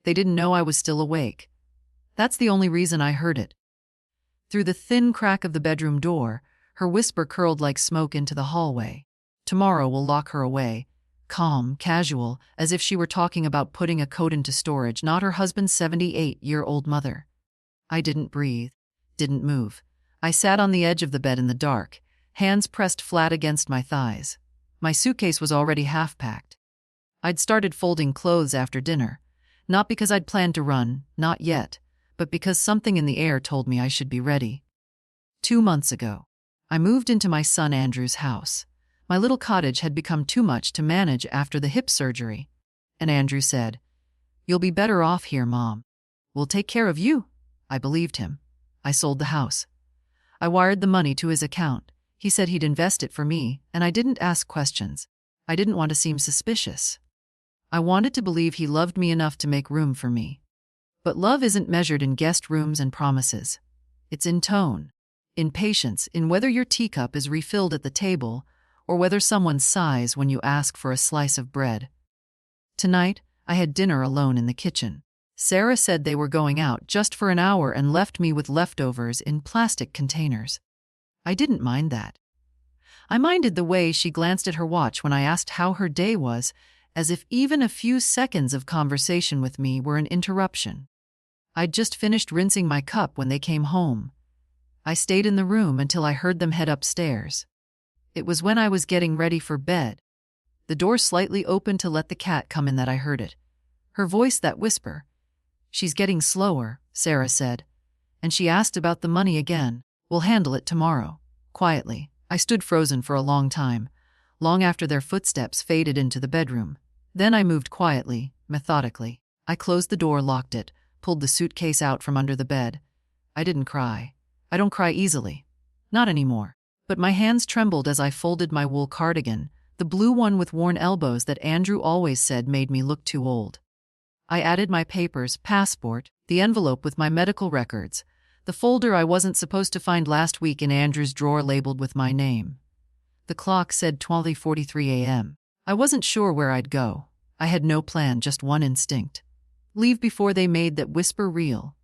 They didn't know I was still awake. That's the only reason I heard it. Through the thin crack of the bedroom door, her whisper curled like smoke into the hallway. Tomorrow we'll lock her away. Calm, casual, as if she were talking about putting a coat into storage, not her husband's 78-year-old mother. I didn't breathe, didn't move. I sat on the edge of the bed in the dark, hands pressed flat against my thighs. My suitcase was already half-packed. I'd started folding clothes after dinner, not because I'd planned to run, not yet, but because something in the air told me I should be ready. 2 months ago, I moved into my son Andrew's house. My little cottage had become too much to manage after the hip surgery. And Andrew said, "You'll be better off here, Mom. We'll take care of you." I believed him. I sold the house. I wired the money to his account. He said he'd invest it for me, and I didn't ask questions. I didn't want to seem suspicious. I wanted to believe he loved me enough to make room for me. But love isn't measured in guest rooms and promises. It's in tone, in patience, in whether your teacup is refilled at the table, or whether someone sighs when you ask for a slice of bread. Tonight, I had dinner alone in the kitchen. Sarah said they were going out just for an hour and left me with leftovers in plastic containers. I didn't mind that. I minded the way she glanced at her watch when I asked how her day was, as if even a few seconds of conversation with me were an interruption. I'd just finished rinsing my cup when they came home. I stayed in the room until I heard them head upstairs. It was when I was getting ready for bed. The door slightly opened to let the cat come in that I heard it. Her voice, that whisper. "She's getting slower," Sarah said. And she asked about the money again. "We'll handle it tomorrow." Quietly, I stood frozen for a long time, long after their footsteps faded into the bedroom. Then I moved quietly, methodically. I closed the door, locked it, pulled the suitcase out from under the bed. I didn't cry. I don't cry easily. Not anymore. But my hands trembled as I folded my wool cardigan, the blue one with worn elbows that Andrew always said made me look too old. I added my papers, passport, the envelope with my medical records, the folder I wasn't supposed to find last week in Andrew's drawer labeled with my name. The clock said 12:43 a.m. I wasn't sure where I'd go. I had no plan, just one instinct. Leave before they made that whisper real.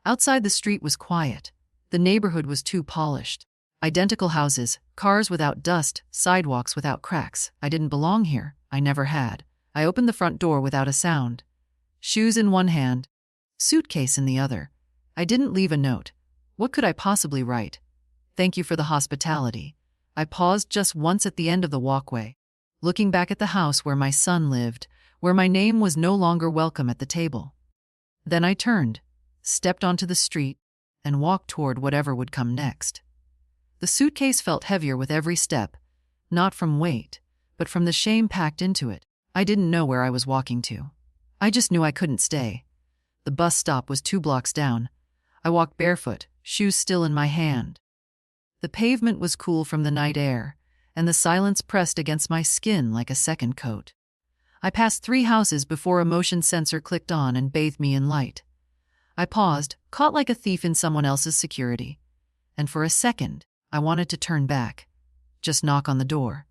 Outside the street was quiet. The neighborhood was too polished. Identical houses, cars without dust, sidewalks without cracks. I didn't belong here. I never had. I opened the front door without a sound. Shoes in one hand, suitcase in the other. I didn't leave a note. What could I possibly write? "Thank you for the hospitality." I paused just once at the end of the walkway, looking back at the house where my son lived, where my name was no longer welcome at the table. Then I turned, stepped onto the street, and walked toward whatever would come next. The suitcase felt heavier with every step, not from weight, but from the shame packed into it. I didn't know where I was walking to. I just knew I couldn't stay. The bus stop was 2 blocks down. I walked barefoot, shoes still in my hand. The pavement was cool from the night air, and the silence pressed against my skin like a second coat. I passed 3 houses before a motion sensor clicked on and bathed me in light. I paused, caught like a thief in someone else's security. And for a second, I wanted to turn back. Just knock on the door.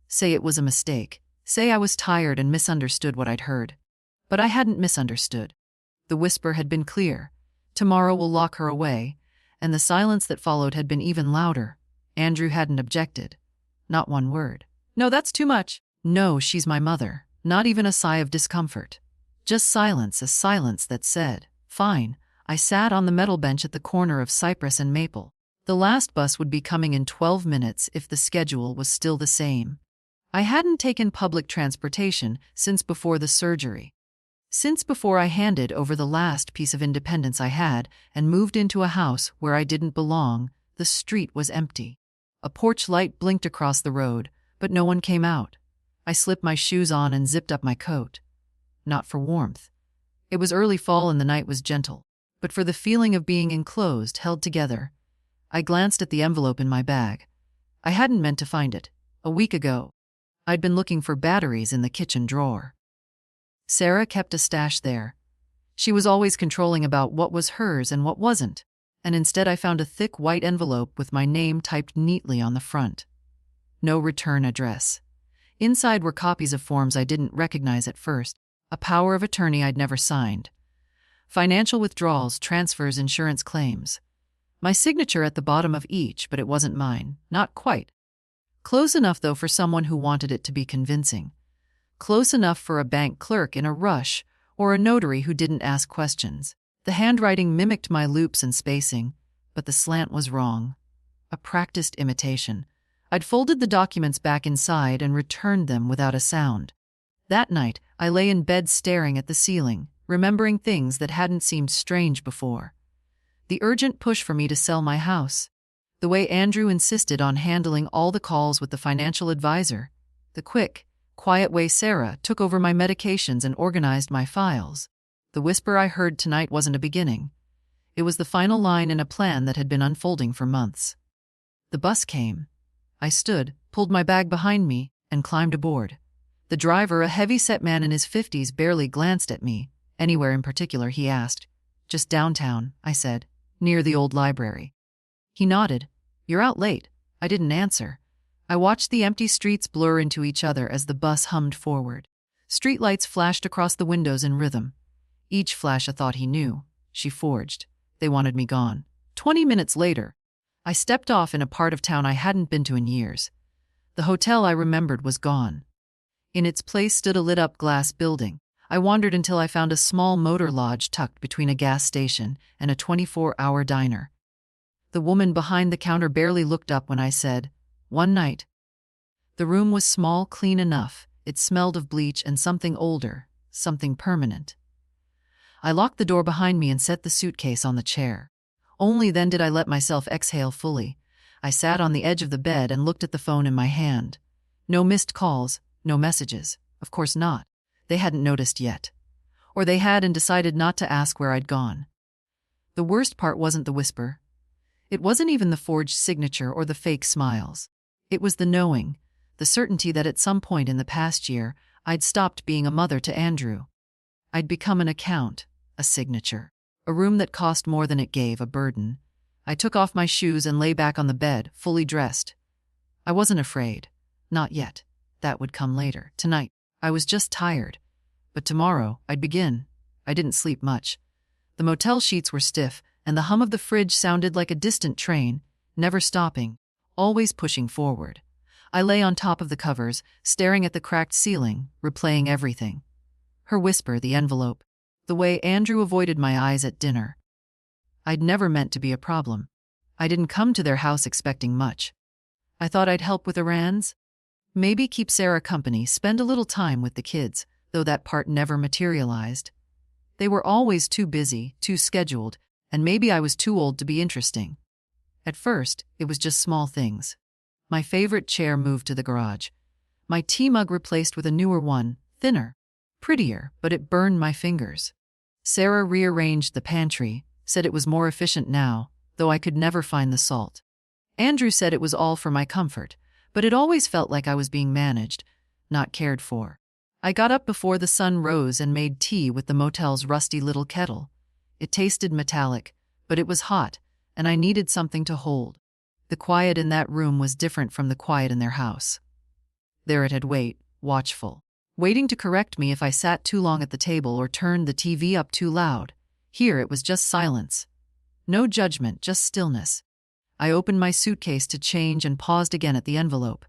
Say it was a mistake. Say I was tired and misunderstood what I'd heard. But I hadn't misunderstood. The whisper had been clear. Tomorrow we'll lock her away. And the silence that followed had been even louder. Andrew hadn't objected. Not one word. "No, that's too much." "No, she's my mother." Not even a sigh of discomfort. Just silence, a silence that said, "Fine." I sat on the metal bench at the corner of Cypress and Maple. The last bus would be coming in 12 minutes if the schedule was still the same. I hadn't taken public transportation since before the surgery. Since before I handed over the last piece of independence I had and moved into a house where I didn't belong, the street was empty. A porch light blinked across the road, but no one came out. I slipped my shoes on and zipped up my coat. Not for warmth. It was early fall and the night was gentle, but for the feeling of being enclosed, held together. I glanced at the envelope in my bag. I hadn't meant to find it. A week ago, I'd been looking for batteries in the kitchen drawer. Sarah kept a stash there. She was always controlling about what was hers and what wasn't, and instead I found a thick white envelope with my name typed neatly on the front. No return address. Inside were copies of forms I didn't recognize at first, a power of attorney I'd never signed, Financial withdrawals, transfers, insurance claims. My signature at the bottom of each, but it wasn't mine. Not quite. Close enough, though, for someone who wanted it to be convincing. Close enough for a bank clerk in a rush or a notary who didn't ask questions. The handwriting mimicked my loops and spacing, but the slant was wrong. A practiced imitation. I'd folded the documents back inside and returned them without a sound. That night, I lay in bed staring at the ceiling, remembering things that hadn't seemed strange before. The urgent push for me to sell my house. The way Andrew insisted on handling all the calls with the financial advisor. The quick, quiet way Sarah took over my medications and organized my files. The whisper I heard tonight wasn't a beginning. It was the final line in a plan that had been unfolding for months. The bus came. I stood, pulled my bag behind me, and climbed aboard. The driver, a heavy-set man in his 50s, barely glanced at me. Anywhere in particular, he asked. Just downtown, I said, near the old library. He nodded. You're out late. I didn't answer. I watched the empty streets blur into each other as the bus hummed forward. Streetlights flashed across the windows in rhythm. Each flash a thought he knew. She forged. They wanted me gone. 20 minutes later, I stepped off in a part of town I hadn't been to in years. The hotel I remembered was gone. In its place stood a lit-up glass building. I wandered until I found a small motor lodge tucked between a gas station and a 24-hour diner. The woman behind the counter barely looked up when I said, "One night." The room was small, clean enough. It smelled of bleach and something older, something permanent. I locked the door behind me and set the suitcase on the chair. Only then did I let myself exhale fully. I sat on the edge of the bed and looked at the phone in my hand. No missed calls, no messages. Of course not. They hadn't noticed yet. Or they had and decided not to ask where I'd gone. The worst part wasn't the whisper. It wasn't even the forged signature or the fake smiles. It was the knowing, the certainty that at some point in the past year, I'd stopped being a mother to Andrew. I'd become an account, a signature, a room that cost more than it gave, a burden. I took off my shoes and lay back on the bed, fully dressed. I wasn't afraid. Not yet. That would come later. Tonight, I was just tired. But tomorrow, I'd begin. I didn't sleep much. The motel sheets were stiff, and the hum of the fridge sounded like a distant train, never stopping, always pushing forward. I lay on top of the covers, staring at the cracked ceiling, replaying everything. Her whisper, the envelope, the way Andrew avoided my eyes at dinner. I'd never meant to be a problem. I didn't come to their house expecting much. I thought I'd help with errands. Maybe keep Sarah company, spend a little time with the kids, though that part never materialized. They were always too busy, too scheduled, and maybe I was too old to be interesting. At first, it was just small things. My favorite chair moved to the garage. My tea mug replaced with a newer one, thinner, prettier, but it burned my fingers. Sarah rearranged the pantry, said it was more efficient now, though I could never find the salt. Andrew said it was all for my comfort, but it always felt like I was being managed, not cared for. I got up before the sun rose and made tea with the motel's rusty little kettle. It tasted metallic, but it was hot, and I needed something to hold. The quiet in that room was different from the quiet in their house. There it had wait, watchful, waiting to correct me if I sat too long at the table or turned the TV up too loud. Here it was just silence. No judgment, just stillness. I opened my suitcase to change and paused again at the envelope.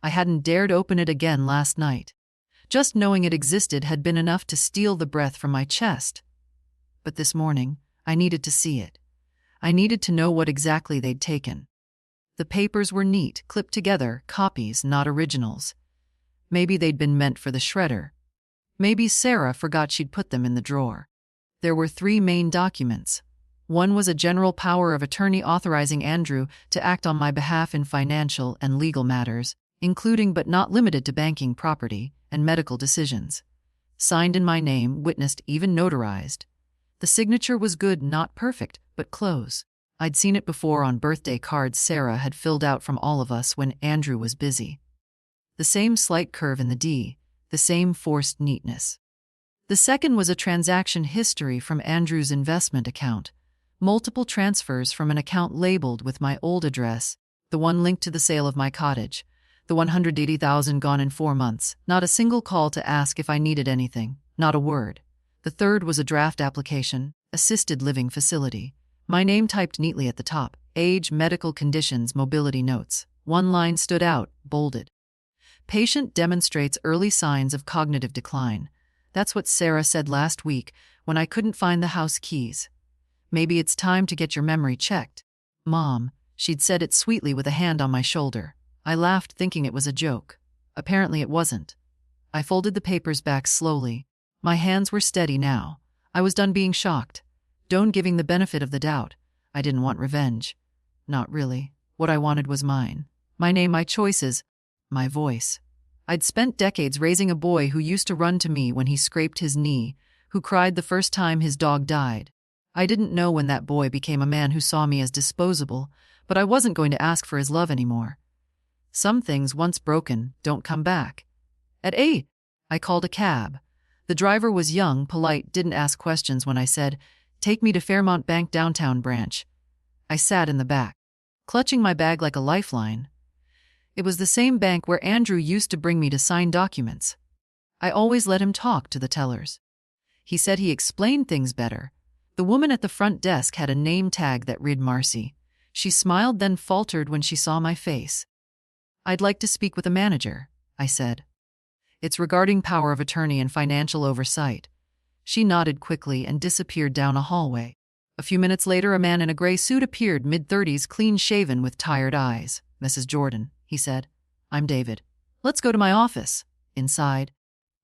I hadn't dared open it again last night. Just knowing it existed had been enough to steal the breath from my chest. But this morning, I needed to see it. I needed to know what exactly they'd taken. The papers were neat, clipped together, copies, not originals. Maybe they'd been meant for the shredder. Maybe Sarah forgot she'd put them in the drawer. There were 3 main documents. One was a general power of attorney authorizing Andrew to act on my behalf in financial and legal matters, including but not limited to banking, property, and medical decisions. Signed in my name, witnessed, even notarized. The signature was good, not perfect, but close. I'd seen it before on birthday cards Sarah had filled out from all of us when Andrew was busy. The same slight curve in the D, the same forced neatness. The second was a transaction history from Andrew's investment account. Multiple transfers from an account labeled with my old address, the one linked to the sale of my cottage, the $180,000 gone in 4 months, not a single call to ask if I needed anything, not a word. The third was a draft application, assisted living facility. My name typed neatly at the top, age, medical conditions, mobility notes. One line stood out, bolded. Patient demonstrates early signs of cognitive decline. That's what Sarah said last week when I couldn't find the house keys. Maybe it's time to get your memory checked. Mom, she'd said it sweetly with a hand on my shoulder. I laughed, thinking it was a joke. Apparently it wasn't. I folded the papers back slowly. My hands were steady now. I was done being shocked. Done giving the benefit of the doubt. I didn't want revenge. Not really. What I wanted was mine. My name, my choices, my voice. I'd spent decades raising a boy who used to run to me when he scraped his knee, who cried the first time his dog died. I didn't know when that boy became a man who saw me as disposable, but I wasn't going to ask for his love anymore. Some things, once broken, don't come back. At 8, I called a cab. The driver was young, polite, didn't ask questions when I said, "Take me to Fairmount Bank downtown branch." I sat in the back, clutching my bag like a lifeline. It was the same bank where Andrew used to bring me to sign documents. I always let him talk to the tellers. He said he explained things better. The woman at the front desk had a name tag that read Marcy. She smiled, then faltered when she saw my face. "I'd like to speak with a manager," I said. "It's regarding power of attorney and financial oversight." She nodded quickly and disappeared down a hallway. A few minutes later, a man in a gray suit appeared, mid-30s, clean-shaven with tired eyes. "Mrs. Jordan," he said. "I'm David. Let's go to my office." Inside.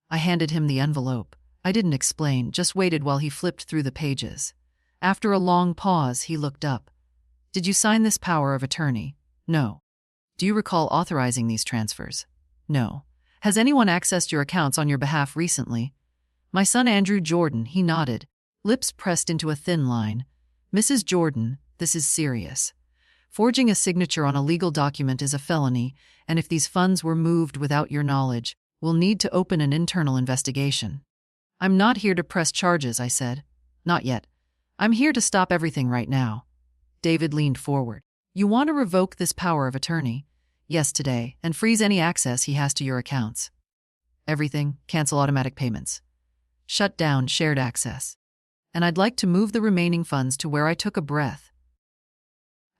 I handed him the envelope. I didn't explain, just waited while he flipped through the pages. After a long pause, he looked up. "Did you sign this power of attorney?" "No." "Do you recall authorizing these transfers?" "No." "Has anyone accessed your accounts on your behalf recently?" "My son Andrew Jordan," he nodded, lips pressed into a thin line. "Mrs. Jordan, this is serious. Forging a signature on a legal document is a felony, and if these funds were moved without your knowledge, we'll need to open an internal investigation." "I'm not here to press charges," I said. "Not yet. I'm here to stop everything right now." David leaned forward. "You want to revoke this power of attorney?" "Yes, today, and freeze any access he has to your accounts." "Everything, cancel automatic payments. Shut down shared access. And I'd like to move the remaining funds to where." I took a breath.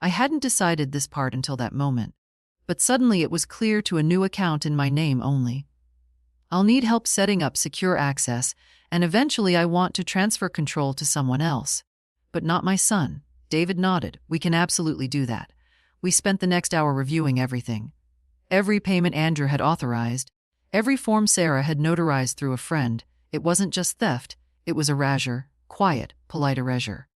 I hadn't decided this part until that moment, but suddenly it was clear to a new account in my name only. I'll need help setting up secure access, and eventually I want to transfer control to someone else. But not my son. David nodded. "We can absolutely do that." We spent the next hour reviewing everything. Every payment Andrew had authorized, every form Sarah had notarized through a friend. It wasn't just theft, it was erasure, quiet, polite erasure.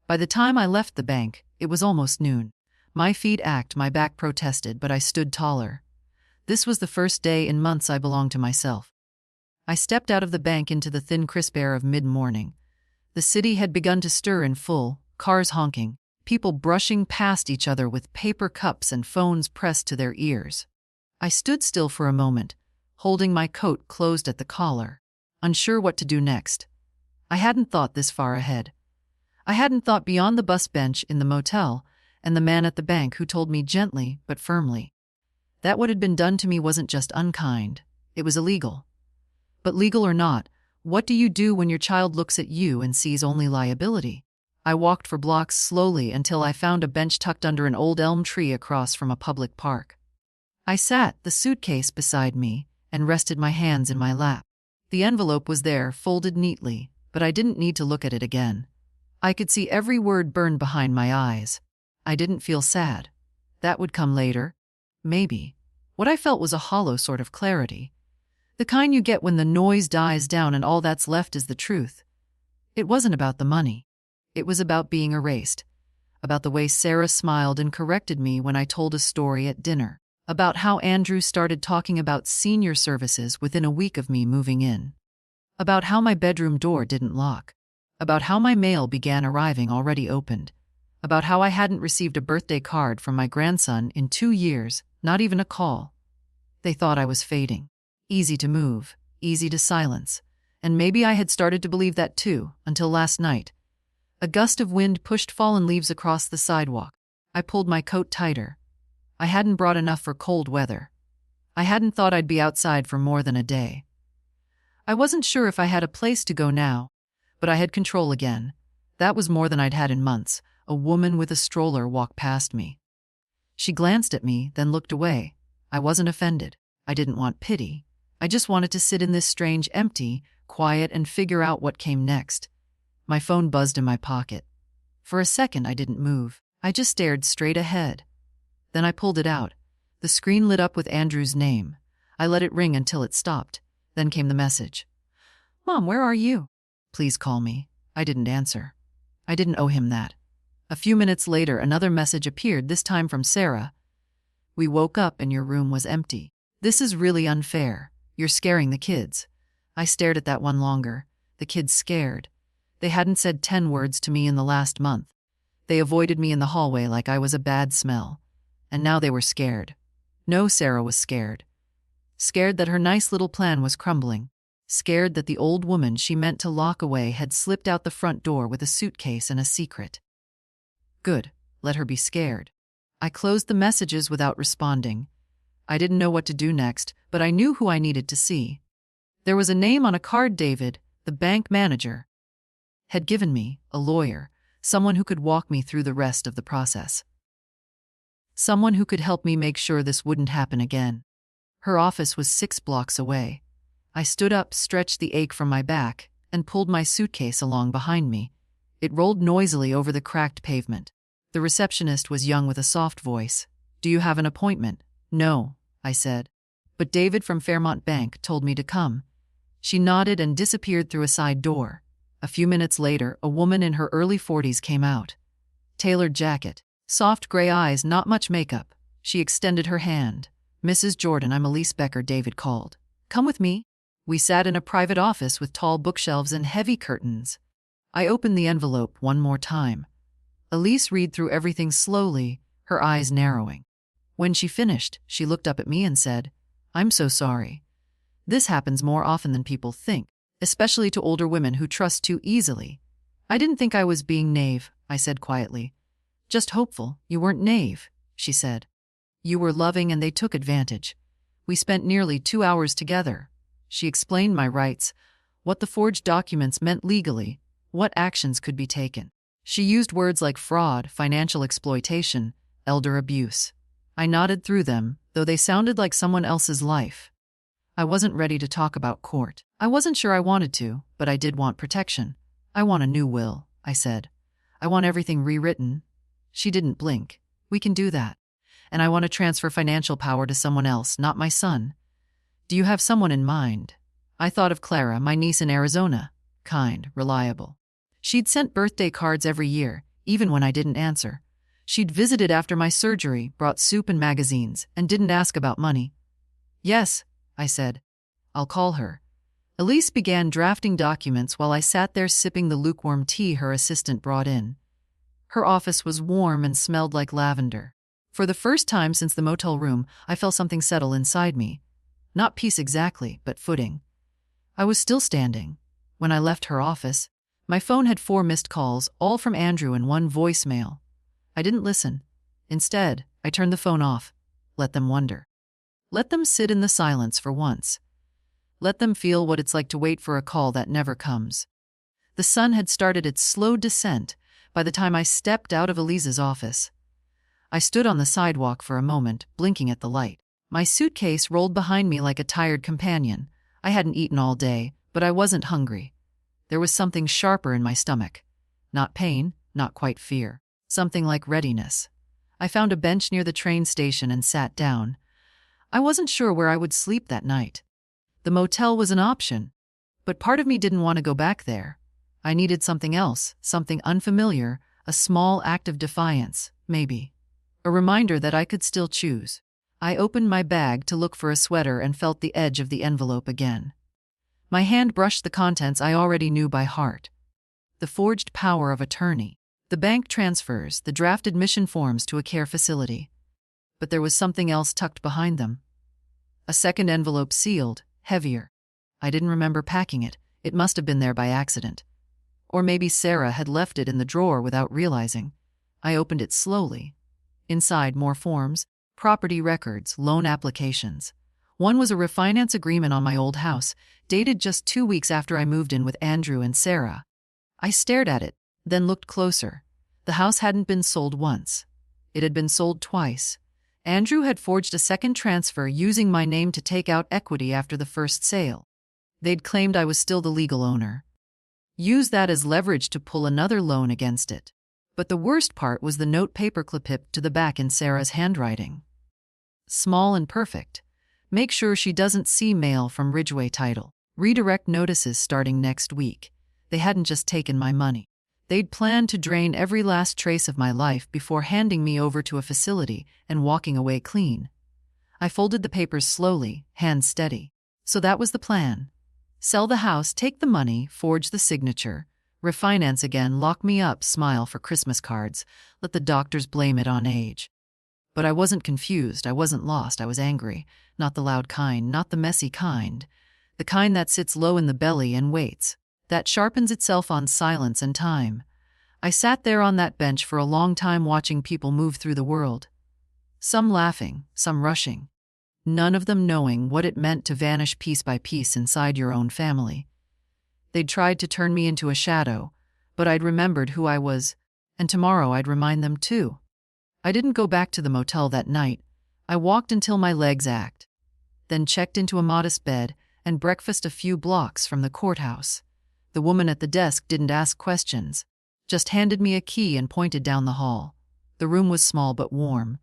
By the time I left the bank, it was almost noon. My feet ached, my back protested, but I stood taller. This was the first day in months I belonged to myself. I stepped out of the bank into the thin, crisp air of mid-morning. The city had begun to stir in full, cars honking, people brushing past each other with paper cups and phones pressed to their ears. I stood still for a moment, holding my coat closed at the collar, unsure what to do next. I hadn't thought this far ahead. I hadn't thought beyond the bus bench in the motel and the man at the bank who told me gently but firmly that what had been done to me wasn't just unkind, it was illegal. But legal or not, what do you do when your child looks at you and sees only liability? I walked for blocks slowly until I found a bench tucked under an old elm tree across from a public park. I sat, the suitcase beside me, and rested my hands in my lap. The envelope was there, folded neatly, but I didn't need to look at it again. I could see every word burned behind my eyes. I didn't feel sad. That would come later. Maybe. What I felt was a hollow sort of clarity. The kind you get when the noise dies down and all that's left is the truth. It wasn't about the money. It was about being erased. About the way Sarah smiled and corrected me when I told a story at dinner. About how Andrew started talking about senior services within a week of me moving in. About how my bedroom door didn't lock. About how my mail began arriving already opened. About how I hadn't received a birthday card from my grandson in 2 years, not even a call. They thought I was fading. Easy to move, easy to silence. And maybe I had started to believe that too, until last night. A gust of wind pushed fallen leaves across the sidewalk. I pulled my coat tighter. I hadn't brought enough for cold weather. I hadn't thought I'd be outside for more than a day. I wasn't sure if I had a place to go now, But I had control again. That was more than I'd had in months. A woman with a stroller walked past me. She glanced at me, then looked away. I wasn't offended. I didn't want pity. I just wanted to sit in this strange empty, quiet, and figure out what came next. My phone buzzed in my pocket. For a second, I didn't move. I just stared straight ahead. Then I pulled it out. The screen lit up with Andrew's name. I let it ring until it stopped. Then came the message. "Mom, where are you? Please call me." I didn't answer. I didn't owe him that. A few minutes later, another message appeared, this time from Sarah. "We woke up and your room was empty. This is really unfair. You're scaring the kids." I stared at that one longer. The kids scared. They hadn't said 10 words to me in the last month. They avoided me in the hallway like I was a bad smell. And now they were scared. No, Sarah was scared. Scared that her nice little plan was crumbling. Scared that the old woman she meant to lock away had slipped out the front door with a suitcase and a secret. Good, let her be scared. I closed the messages without responding. I didn't know what to do next, but I knew who I needed to see. There was a name on a card. David, the bank manager, had given me, a lawyer, someone who could walk me through the rest of the process. Someone who could help me make sure this wouldn't happen again. Her office was 6 blocks away. I stood up, stretched the ache from my back, and pulled my suitcase along behind me. It rolled noisily over the cracked pavement. The receptionist was young with a soft voice. "Do you have an appointment?" "No," I said. "But David from Fairmont Bank told me to come." She nodded and disappeared through a side door. A few minutes later, a woman in her early 40s came out. Tailored jacket, soft gray eyes, not much makeup. She extended her hand. "Mrs. Jordan, I'm Elise Becker," David called. "Come with me." We sat in a private office with tall bookshelves and heavy curtains. I opened the envelope one more time. Elise read through everything slowly, her eyes narrowing. When she finished, she looked up at me and said, "I'm so sorry. This happens more often than people think, especially to older women who trust too easily." "I didn't think I was being naive," I said quietly. "Just hopeful." "You weren't naive," she said. "You were loving and they took advantage. We spent nearly 2 hours together." She explained my rights, what the forged documents meant legally, what actions could be taken. She used words like fraud, financial exploitation, elder abuse. I nodded through them, though they sounded like someone else's life. I wasn't ready to talk about court. I wasn't sure I wanted to, but I did want protection. "I want a new will," I said. "I want everything rewritten." She didn't blink. "We can do that. And I want to transfer financial power to someone else, not my son." "Do you have someone in mind?" I thought of Clara, my niece in Arizona. Kind, reliable. She'd sent birthday cards every year, even when I didn't answer. She'd visited after my surgery, brought soup and magazines, and didn't ask about money. "Yes," I said. "I'll call her." Elise began drafting documents while I sat there sipping the lukewarm tea her assistant brought in. Her office was warm and smelled like lavender. For the first time since the motel room, I felt something settle inside me. Not peace exactly, but footing. I was still standing. When I left her office, my phone had 4 missed calls, all from Andrew and 1 voicemail. I didn't listen. Instead, I turned the phone off. Let them wonder. Let them sit in the silence for once. Let them feel what it's like to wait for a call that never comes. The sun had started its slow descent by the time I stepped out of Elise's office. I stood on the sidewalk for a moment, blinking at the light. My suitcase rolled behind me like a tired companion. I hadn't eaten all day, but I wasn't hungry. There was something sharper in my stomach. Not pain, not quite fear. Something like readiness. I found a bench near the train station and sat down. I wasn't sure where I would sleep that night. The motel was an option, but part of me didn't want to go back there. I needed something else, something unfamiliar, a small act of defiance, maybe. A reminder that I could still choose. I opened my bag to look for a sweater and felt the edge of the envelope again. My hand brushed the contents I already knew by heart. The forged power of attorney. The bank transfers, the draft admission forms to a care facility. But there was something else tucked behind them. A second envelope sealed, heavier. I didn't remember packing it. It must have been there by accident. Or maybe Sarah had left it in the drawer without realizing. I opened it slowly. Inside, more forms. Property records, loan applications. One was a refinance agreement on my old house, dated just 2 weeks after I moved in with Andrew and Sarah. I stared at it, then looked closer. The house hadn't been sold once. It had been sold twice. Andrew had forged a second transfer using my name to take out equity after the first sale. They'd claimed I was still the legal owner. Used that as leverage to pull another loan against it. But the worst part was the note paperclip to the back in Sarah's handwriting. Small and perfect. Make sure she doesn't see mail from Ridgeway Title. Redirect notices starting next week. They hadn't just taken my money. They'd planned to drain every last trace of my life before handing me over to a facility and walking away clean. I folded the papers slowly, hands steady. So that was the plan. Sell the house, take the money, forge the signature, refinance again, lock me up, smile for Christmas cards, let the doctors blame it on age. But I wasn't confused, I wasn't lost, I was angry. Not the loud kind, not the messy kind. The kind that sits low in the belly and waits, that sharpens itself on silence and time. I sat there on that bench for a long time watching people move through the world. Some laughing, some rushing. None of them knowing what it meant to vanish piece by piece inside your own family. They'd tried to turn me into a shadow, but I'd remembered who I was, and tomorrow I'd remind them too. I didn't go back to the motel that night. I walked until my legs ached, then checked into a modest bed and breakfast a few blocks from the courthouse. The woman at the desk didn't ask questions, just handed me a key and pointed down the hall. The room was small but warm.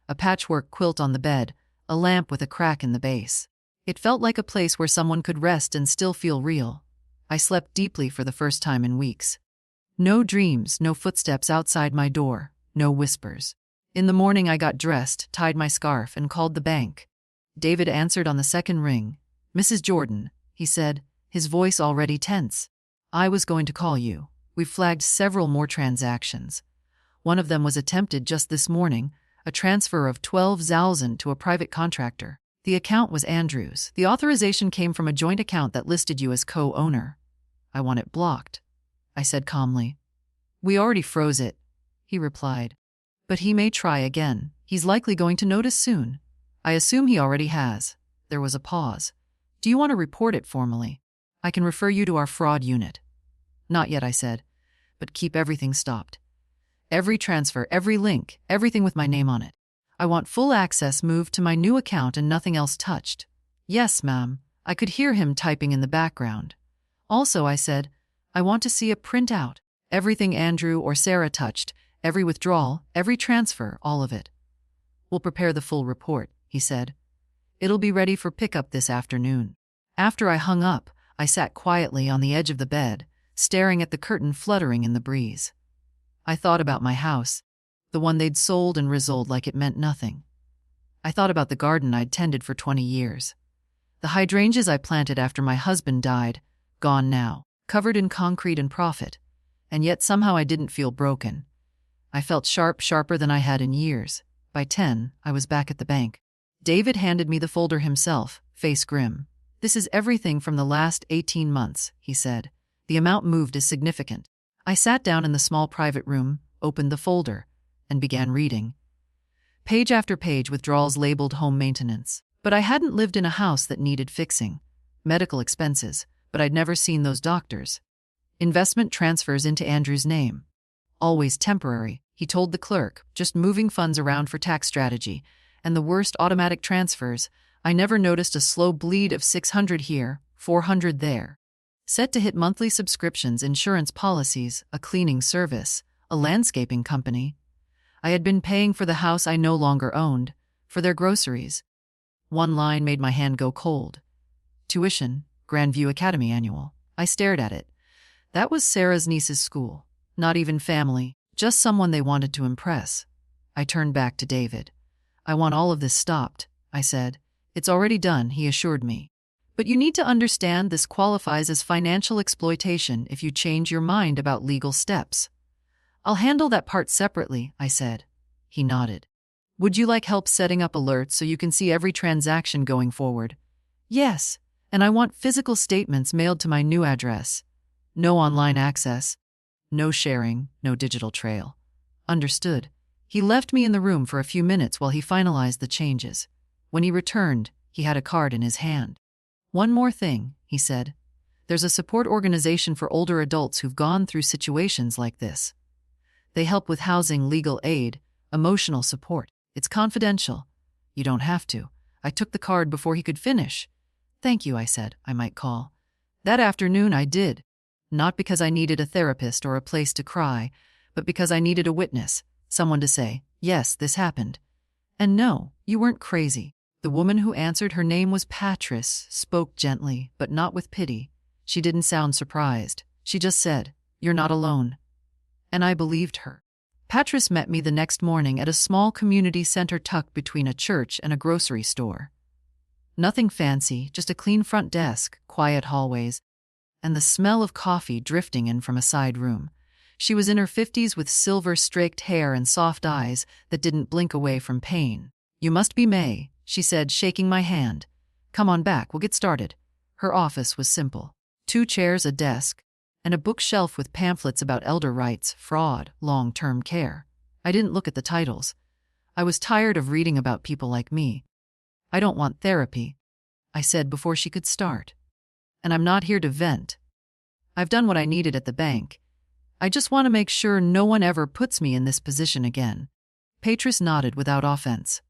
A patchwork quilt on the bed, a lamp with a crack in the base. It felt like a place where someone could rest and still feel real. I slept deeply for the first time in weeks. No dreams, no footsteps outside my door, no whispers. In the morning I got dressed, tied my scarf, and called the bank. David answered on the second ring. "Mrs. Jordan," he said, his voice already tense. "I was going to call you. We've flagged several more transactions. One of them was attempted just this morning, a transfer of 12,000 to a private contractor. The account was Andrew's. The authorization came from a joint account that listed you as co-owner. I want it blocked," I said calmly. "We already froze it," he replied. "But he may try again. He's likely going to notice soon. I assume he already has." There was a pause. "Do you want to report it formally? I can refer you to our fraud unit." "Not yet," I said, "but keep everything stopped. Every transfer, every link, everything with my name on it. I want full access moved to my new account and nothing else touched." "Yes, ma'am." I could hear him typing in the background. "Also," I said, "I want to see a printout. Everything Andrew or Sarah touched, every withdrawal, every transfer, all of it." "We'll prepare the full report," he said. "It'll be ready for pickup this afternoon." After I hung up, I sat quietly on the edge of the bed, staring at the curtain fluttering in the breeze. I thought about my house, the one they'd sold and resold like it meant nothing. I thought about the garden I'd tended for 20 years. The hydrangeas I planted after my husband died, gone now, covered in concrete and profit. And yet somehow I didn't feel broken. I felt sharper than I had in years. By 10, I was back at the bank. David handed me the folder himself, face grim. "This is everything from the last 18 months, he said. "The amount moved is significant." I sat down in the small private room, opened the folder, and began reading. Page after page withdrawals labeled home maintenance. But I hadn't lived in a house that needed fixing. Medical expenses, but I'd never seen those doctors. Investment transfers into Andrew's name. Always temporary, he told the clerk, just moving funds around for tax strategy. And the worst, automatic transfers. I never noticed a slow bleed of 600 here, 400 there. Set to hit monthly subscriptions, insurance policies, a cleaning service, a landscaping company. I had been paying for the house I no longer owned, for their groceries. One line made my hand go cold. Tuition, Grandview Academy annual. I stared at it. That was Sarah's niece's school. Not even family, just someone they wanted to impress. I turned back to David. "I want all of this stopped," I said. "It's already done," he assured me. "But you need to understand this qualifies as financial exploitation if you change your mind about legal steps." "I'll handle that part separately," I said. He nodded. "Would you like help setting up alerts so you can see every transaction going forward?" "Yes, and I want physical statements mailed to my new address. No online access. No sharing, no digital trail." "Understood." He left me in the room for a few minutes while he finalized the changes. When he returned, he had a card in his hand. "One more thing," he said. There's a support organization for older adults who've gone through situations like this. They help with housing, legal aid, emotional support. It's confidential. You don't have to. I took the card before he could finish. Thank you, I said. I might call. That afternoon I did. Not because I needed a therapist or a place to cry, but because I needed a witness, someone to say, yes, this happened. And no, you weren't crazy. The woman who answered, her name was Patrice, spoke gently, but not with pity. She didn't sound surprised. She just said, "You're not alone." And I believed her. Patrice met me the next morning at a small community center tucked between a church and a grocery store. Nothing fancy, just a clean front desk, quiet hallways, and the smell of coffee drifting in from a side room. She was in her 50s with silver-streaked hair and soft eyes that didn't blink away from pain. "You must be May," she said, shaking my hand. "Come on back, we'll get started." Her office was simple. 2 chairs, a desk, and a bookshelf with pamphlets about elder rights, fraud, long-term care. I didn't look at the titles. I was tired of reading about people like me. "I don't want therapy," I said before she could start. "And I'm not here to vent. I've done what I needed at the bank. I just want to make sure no one ever puts me in this position again." Patrice nodded without offense.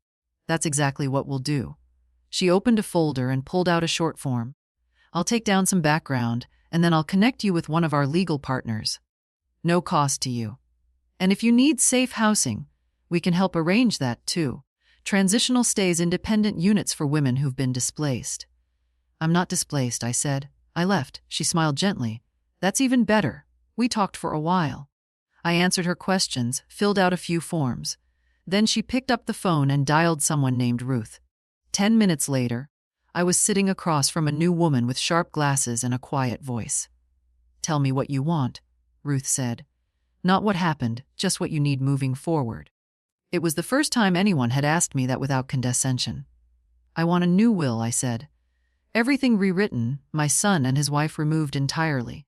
"That's exactly what we'll do." She opened a folder and pulled out a short form. "I'll take down some background, and then I'll connect you with one of our legal partners. No cost to you. And if you need safe housing, we can help arrange that too. Transitional stays, independent units for women who've been displaced." "I'm not displaced," I said. "I left." She smiled gently. "That's even better. We talked for a while." I answered her questions, filled out a few forms. Then she picked up the phone and dialed someone named Ruth. 10 minutes later, I was sitting across from a new woman with sharp glasses and a quiet voice. "Tell me what you want," Ruth said. "Not what happened, just what you need moving forward." It was the first time anyone had asked me that without condescension. "I want a new will," I said. "Everything rewritten, my son and his wife removed entirely.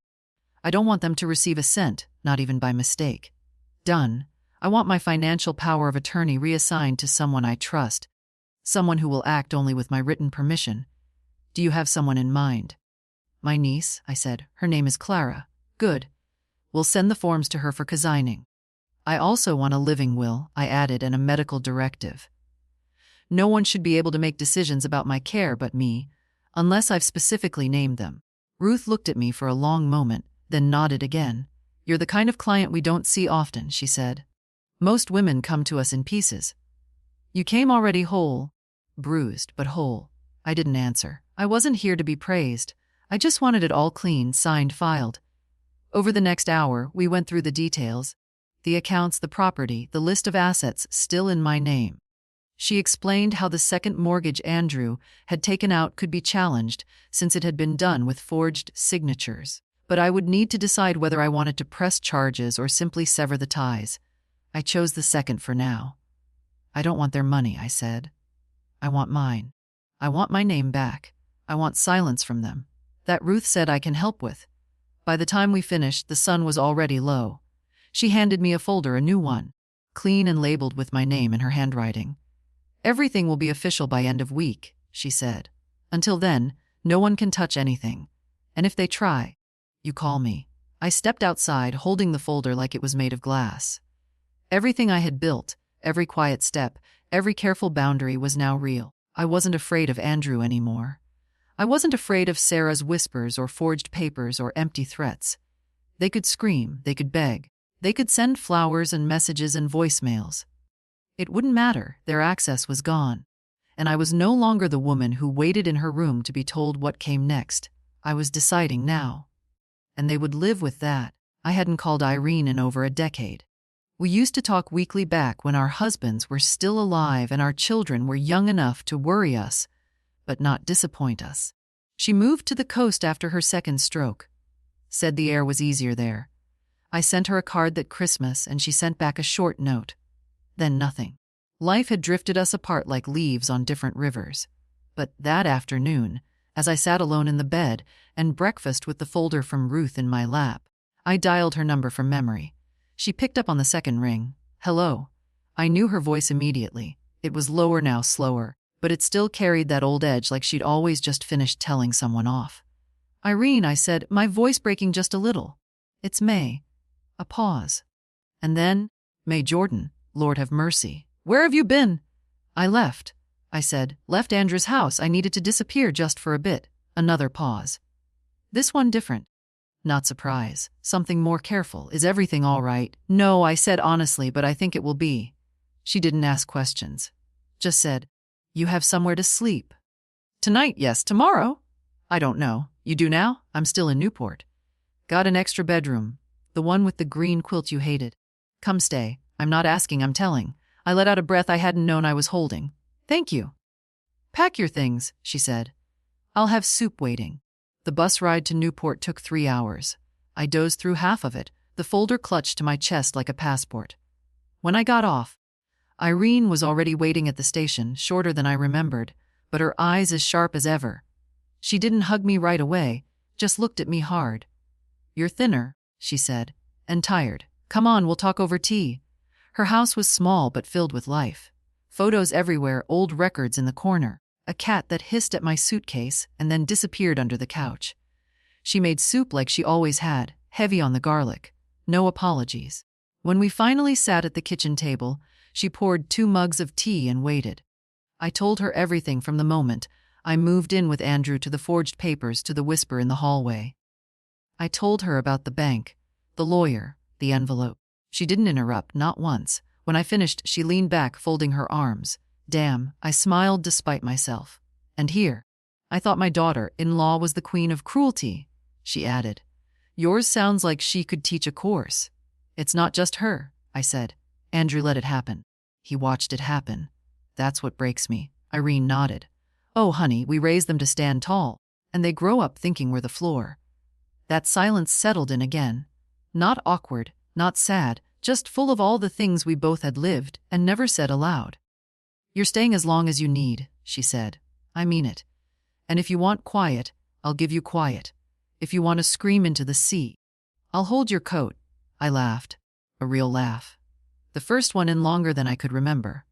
I don't want them to receive a cent, not even by mistake. Done. I want my financial power of attorney reassigned to someone I trust. Someone who will act only with my written permission. Do you have someone in mind?" "My niece," I said. "Her name is Clara." "Good. We'll send the forms to her for cosigning. I also want a living will," I added, "and a medical directive. No one should be able to make decisions about my care but me, unless I've specifically named them." Ruth looked at me for a long moment, then nodded again. "You're the kind of client we don't see often," she said. "Most women come to us in pieces. You came already whole. Bruised, but whole." I didn't answer. I wasn't here to be praised. I just wanted it all clean, signed, filed. Over the next hour, we went through the details. The accounts, the property, the list of assets still in my name. She explained how the second mortgage Andrew had taken out could be challenged since it had been done with forged signatures. But I would need to decide whether I wanted to press charges or simply sever the ties. I chose the second for now. "I don't want their money," I said. "I want mine. I want my name back. I want silence from them. That Ruth said I can help with." By the time we finished, the sun was already low. She handed me a folder, a new one, clean and labeled with my name in her handwriting. "Everything will be official by end of week," she said. "Until then, no one can touch anything. And if they try, you call me." I stepped outside, holding the folder like it was made of glass. Everything I had built, every quiet step, every careful boundary was now real. I wasn't afraid of Andrew anymore. I wasn't afraid of Sarah's whispers or forged papers or empty threats. They could scream, they could beg, they could send flowers and messages and voicemails. It wouldn't matter, their access was gone. And I was no longer the woman who waited in her room to be told what came next. I was deciding now. And they would live with that. I hadn't called Irene in over a decade. We used to talk weekly back when our husbands were still alive and our children were young enough to worry us, but not disappoint us. She moved to the coast after her second stroke. Said the air was easier there. I sent her a card that Christmas, and she sent back a short note. Then nothing. Life had drifted us apart like leaves on different rivers. But that afternoon, as I sat alone in the bed and breakfast with the folder from Ruth in my lap, I dialed her number from memory. She picked up on the second ring. "Hello." I knew her voice immediately. It was lower now, slower, but it still carried that old edge like she'd always just finished telling someone off. Irene, I said, my voice breaking just a little. It's May. A pause. And then, May Jordan, Lord have mercy. Where have you been? I left, I said. Left Andrew's house. I needed to disappear just for a bit. Another pause. This one different. Not surprise. Something more careful. Is everything all right? No, I said honestly, but I think it will be. She didn't ask questions. Just said, you have somewhere to sleep. Tonight, yes. Tomorrow? I don't know. You do now? I'm still in Newport. Got an extra bedroom. The one with the green quilt you hated. Come stay. I'm not asking, I'm telling. I let out a breath I hadn't known I was holding. Thank you. Pack your things, she said. I'll have soup waiting. The bus ride to Newport took 3 hours. I dozed through half of it, the folder clutched to my chest like a passport. When I got off, Irene was already waiting at the station, shorter than I remembered, but her eyes as sharp as ever. She didn't hug me right away, just looked at me hard. You're thinner, she said, and tired. Come on, we'll talk over tea. Her house was small but filled with life. Photos everywhere, old records in the corner, a cat that hissed at my suitcase and then disappeared under the couch. She made soup like she always had, heavy on the garlic. No apologies. When we finally sat at the kitchen table, she poured 2 mugs of tea and waited. I told her everything from the moment I moved in with Andrew to the forged papers to the whisper in the hallway. I told her about the bank, the lawyer, the envelope. She didn't interrupt, not once. When I finished, she leaned back, folding her arms. Damn, I smiled despite myself. And here, I thought my daughter-in-law was the queen of cruelty, she added. Yours sounds like she could teach a course. It's not just her, I said. Andrew let it happen. He watched it happen. That's what breaks me. Irene nodded. Oh, honey, we raise them to stand tall, and they grow up thinking we're the floor. That silence settled in again. Not awkward, not sad, just full of all the things we both had lived and never said aloud. You're staying as long as you need, she said. I mean it. And if you want quiet, I'll give you quiet. If you want to scream into the sea, I'll hold your coat. I laughed. A real laugh. The first one in longer than I could remember.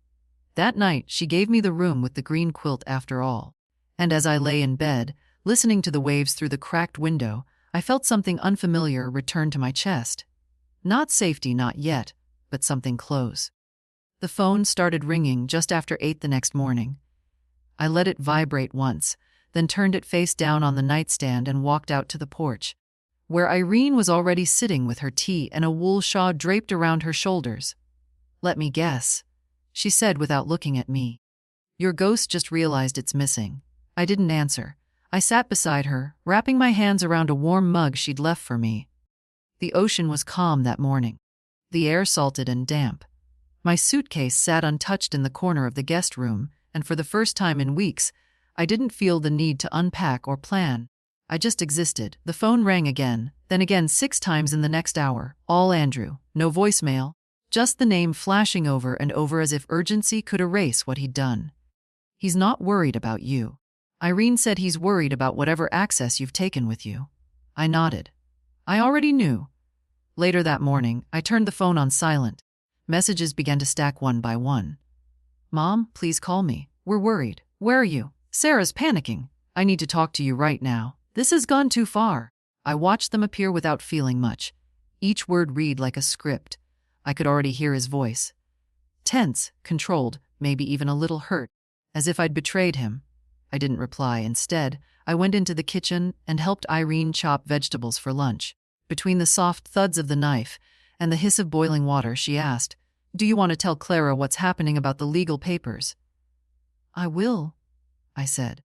That night, she gave me the room with the green quilt after all. And as I lay in bed, listening to the waves through the cracked window, I felt something unfamiliar return to my chest. Not safety, not yet, but something close. The phone started ringing just after 8 the next morning. I let it vibrate once, then turned it face down on the nightstand and walked out to the porch, where Irene was already sitting with her tea and a wool shawl draped around her shoulders. Let me guess, she said without looking at me. Your ghost just realized it's missing. I didn't answer. I sat beside her, wrapping my hands around a warm mug she'd left for me. The ocean was calm that morning. The air salted and damp. My suitcase sat untouched in the corner of the guest room, and for the first time in weeks, I didn't feel the need to unpack or plan. I just existed. The phone rang again, then again 6 times in the next hour. All Andrew. No voicemail. Just the name flashing over and over as if urgency could erase what he'd done. He's not worried about you. Irene said he's worried about whatever access you've taken with you. I nodded. I already knew. Later that morning, I turned the phone on silent. Messages began to stack one by one. Mom, please call me. We're worried. Where are you? Sarah's panicking. I need to talk to you right now. This has gone too far. I watched them appear without feeling much. Each word read like a script. I could already hear his voice. Tense, controlled, maybe even a little hurt, as if I'd betrayed him. I didn't reply. Instead, I went into the kitchen and helped Irene chop vegetables for lunch. Between the soft thuds of the knife and the hiss of boiling water, she asked, Do you want to tell Clara what's happening about the legal papers? I will, I said.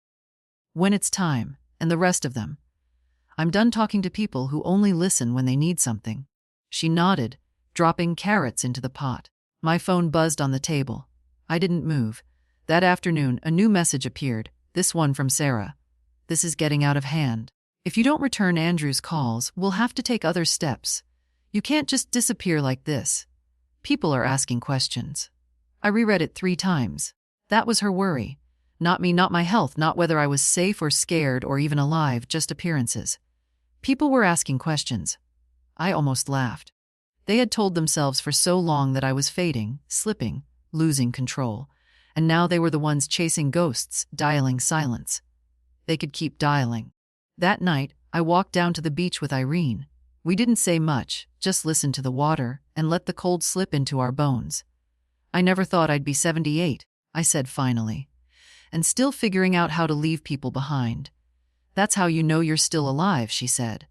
When it's time, and the rest of them. I'm done talking to people who only listen when they need something. She nodded, dropping carrots into the pot. My phone buzzed on the table. I didn't move. That afternoon, a new message appeared, this one from Sarah. This is getting out of hand. If you don't return Andrew's calls, we'll have to take other steps. You can't just disappear like this. People are asking questions. I reread it 3 times. That was her worry. Not me, not my health, not whether I was safe or scared or even alive, just appearances. People were asking questions. I almost laughed. They had told themselves for so long that I was fading, slipping, losing control. And now they were the ones chasing ghosts, dialing silence. They could keep dialing. That night, I walked down to the beach with Irene. We didn't say much, just listened to the water and let the cold slip into our bones. I never thought I'd be 78, I said finally. And still figuring out how to leave people behind. That's how you know you're still alive, she said.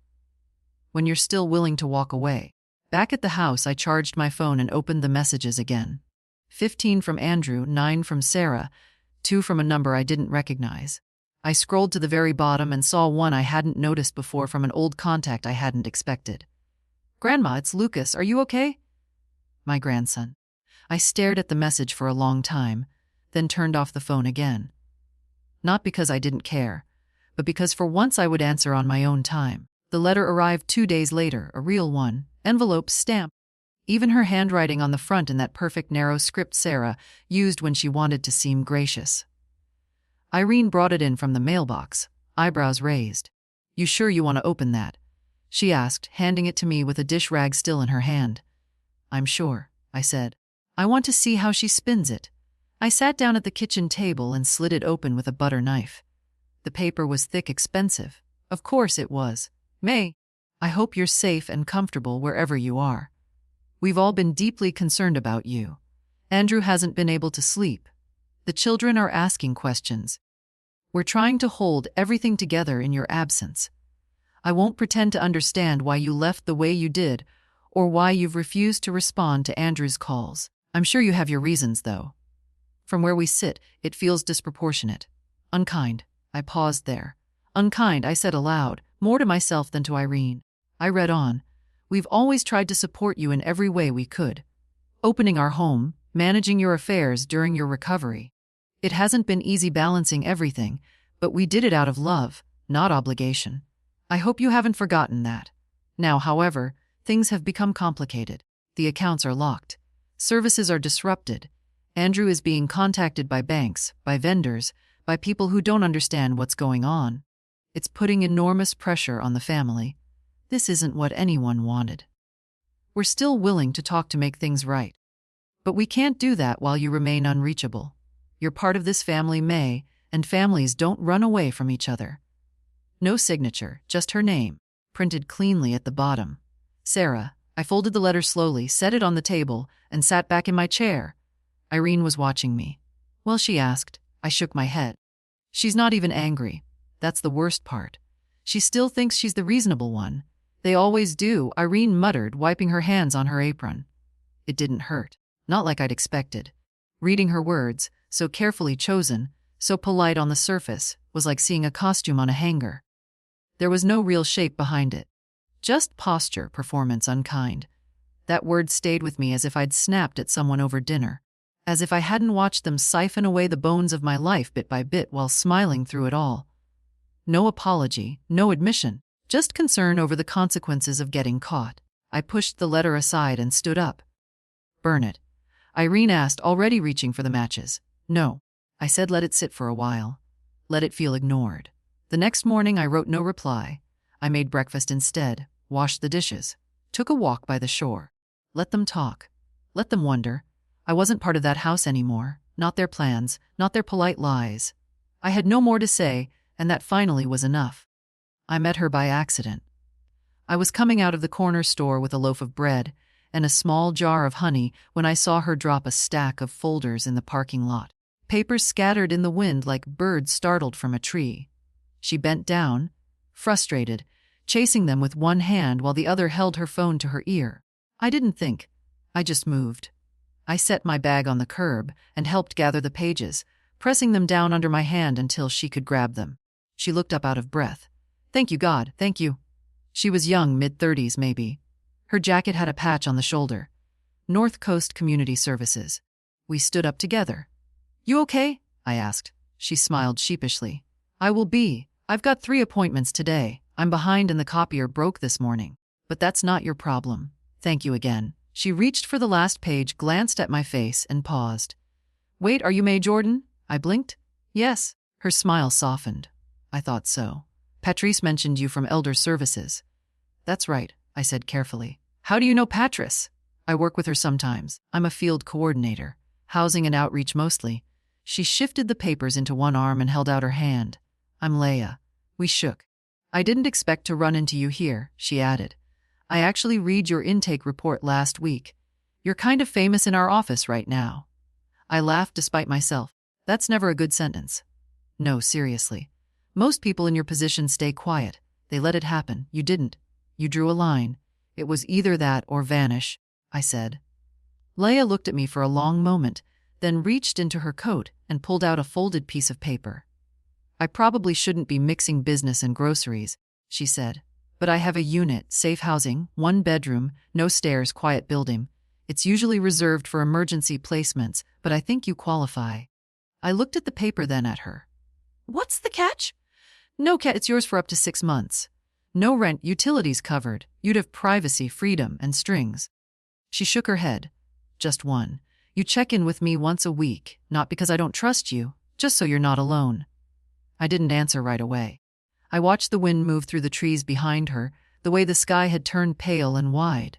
When you're still willing to walk away. Back at the house, I charged my phone and opened the messages again. 15 from Andrew, 9 from Sarah, 2 from a number I didn't recognize. I scrolled to the very bottom and saw one I hadn't noticed before from an old contact I hadn't expected. "Grandma, it's Lucas. Are you okay?" My grandson. I stared at the message for a long time, then turned off the phone again. Not because I didn't care, but because for once I would answer on my own time. The letter arrived 2 days later, a real one, envelope stamped. Even her handwriting on the front in that perfect narrow script Sarah used when she wanted to seem gracious. Irene brought it in from the mailbox, eyebrows raised. "You sure you want to open that?" she asked, handing it to me with a dish rag still in her hand. "I'm sure," I said. "I want to see how she spins it." I sat down at the kitchen table and slid it open with a butter knife. The paper was thick, expensive. Of course it was. "May, I hope you're safe and comfortable wherever you are. We've all been deeply concerned about you. Andrew hasn't been able to sleep. The children are asking questions. We're trying to hold everything together in your absence. I won't pretend to understand why you left the way you did or why you've refused to respond to Andrew's calls. I'm sure you have your reasons, though. From where we sit, it feels disproportionate. Unkind." I paused there. "Unkind," I said aloud, more to myself than to Irene. I read on. "We've always tried to support you in every way we could. Opening our home, managing your affairs during your recovery. It hasn't been easy balancing everything, but we did it out of love, not obligation. I hope you haven't forgotten that. Now, however, things have become complicated. The accounts are locked. Services are disrupted. Andrew is being contacted by banks, by vendors, by people who don't understand what's going on. It's putting enormous pressure on the family. This isn't what anyone wanted. We're still willing to talk to make things right. But we can't do that while you remain unreachable. You're part of this family, May, and families don't run away from each other." No signature, just her name, printed cleanly at the bottom. "Sarah." I folded the letter slowly, set it on the table, and sat back in my chair. Irene was watching me. "Well," she asked. I shook my head. "She's not even angry. That's the worst part. She still thinks she's the reasonable one. They always do," Irene muttered, wiping her hands on her apron. It didn't hurt. Not like I'd expected. Reading her words, so carefully chosen, so polite on the surface, was like seeing a costume on a hanger. There was no real shape behind it. Just posture, performance, unkind. That word stayed with me as if I'd snapped at someone over dinner. As if I hadn't watched them siphon away the bones of my life bit by bit while smiling through it all. No apology, no admission, just concern over the consequences of getting caught. I pushed the letter aside and stood up. "Burn it?" Irene asked, already reaching for the matches. "No." I said, "Let it sit for a while. Let it feel ignored." The next morning I wrote no reply. I made breakfast instead, washed the dishes, took a walk by the shore. Let them talk. Let them wonder. I wasn't part of that house anymore, not their plans, not their polite lies. I had no more to say, and that finally was enough. I met her by accident. I was coming out of the corner store with a loaf of bread and a small jar of honey when I saw her drop a stack of folders in the parking lot. Papers scattered in the wind like birds startled from a tree. She bent down, frustrated, chasing them with one hand while the other held her phone to her ear. I didn't think. I just moved. I set my bag on the curb and helped gather the pages, pressing them down under my hand until she could grab them. She looked up out of breath. "Thank you, God, thank you." She was young, mid-30s maybe. Her jacket had a patch on the shoulder. North Coast Community Services. We stood up together. "You okay?" I asked. She smiled sheepishly. "I will be. I've got 3 appointments today. I'm behind and the copier broke this morning. But that's not your problem. Thank you again." She reached for the last page, glanced at my face, and paused. "Wait, are you May Jordan?" I blinked. "Yes." Her smile softened. "I thought so. Patrice mentioned you from Elder Services." "That's right," I said carefully. "How do you know Patrice?" "I work with her sometimes. I'm a field coordinator. Housing and outreach mostly." She shifted the papers into one arm and held out her hand. "I'm Leia." We shook. I didn't expect to run into you here, she added. I actually read your intake report last week. You're kind of famous in our office right now. I laughed despite myself. That's never a good sentence. No, seriously. Most people in your position stay quiet. They let it happen. You didn't. You drew a line. It was either that or vanish, I said. Leia looked at me for a long moment, then reached into her coat and pulled out a folded piece of paper. I probably shouldn't be mixing business and groceries, she said. But I have a unit, safe housing, 1 bedroom, no stairs, quiet building. It's usually reserved for emergency placements, but I think you qualify. I looked at the paper, then at her. What's the catch? No catch, it's yours for up to 6 months. No rent, utilities covered. You'd have privacy, freedom, and strings. She shook her head. Just one. You check in with me once a week, not because I don't trust you, just so you're not alone. I didn't answer right away. I watched the wind move through the trees behind her, the way the sky had turned pale and wide.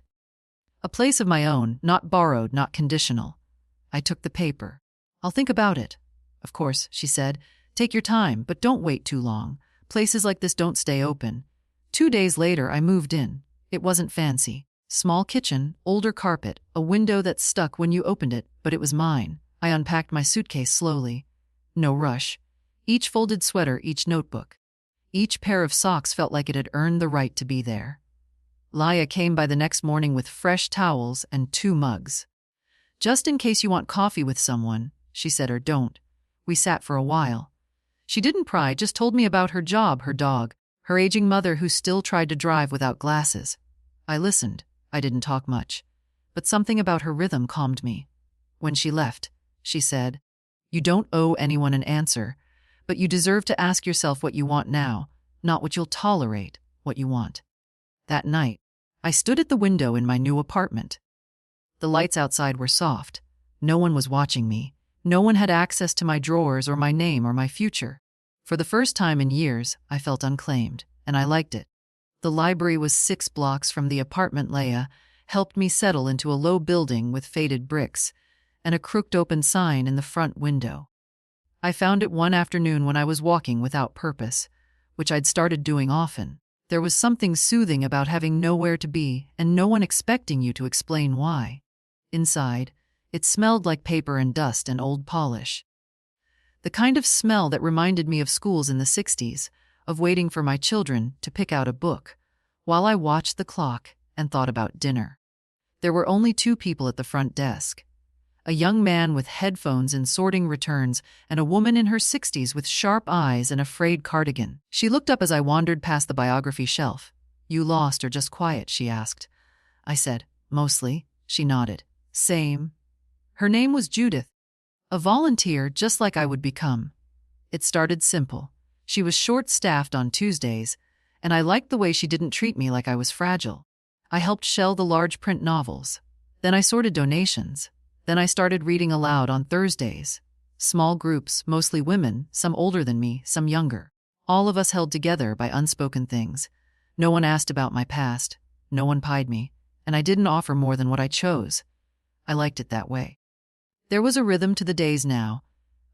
A place of my own, not borrowed, not conditional. I took the paper. I'll think about it. Of course, she said. Take your time, but don't wait too long. Places like this don't stay open. 2 days later, I moved in. It wasn't fancy. Small kitchen, older carpet, a window that stuck when you opened it, but it was mine. I unpacked my suitcase slowly. No rush. Each folded sweater, each notebook. Each pair of socks felt like it had earned the right to be there. Leia came by the next morning with fresh towels and 2 mugs. Just in case you want coffee with someone, she said, or don't. We sat for a while. She didn't pry, just told me about her job, her dog, her aging mother who still tried to drive without glasses. I listened. I didn't talk much. But something about her rhythm calmed me. When she left, she said, You don't owe anyone an answer, but you deserve to ask yourself what you want now, not what you'll tolerate, what you want. That night, I stood at the window in my new apartment. The lights outside were soft. No one was watching me. No one had access to my drawers or my name or my future. For the first time in years, I felt unclaimed, and I liked it. The library was 6 blocks from the apartment. Leia helped me settle into a low building with faded bricks and a crooked open sign in the front window. I found it one afternoon when I was walking without purpose, which I'd started doing often. There was something soothing about having nowhere to be and no one expecting you to explain why. Inside, it smelled like paper and dust and old polish. The kind of smell that reminded me of schools in the 60s, of waiting for my children to pick out a book, while I watched the clock and thought about dinner. There were only 2 people at the front desk. A young man with headphones and sorting returns, and a woman in her 60s with sharp eyes and a frayed cardigan. She looked up as I wandered past the biography shelf. You lost or just quiet, she asked. I said, mostly. She nodded. Same. Her name was Judith. A volunteer just like I would become. It started simple. She was short-staffed on Tuesdays, and I liked the way she didn't treat me like I was fragile. I helped shell the large print novels. Then I sorted donations. Then I started reading aloud on Thursdays. Small groups, mostly women, some older than me, some younger. All of us held together by unspoken things. No one asked about my past. No one pied me. And I didn't offer more than what I chose. I liked it that way. There was a rhythm to the days now.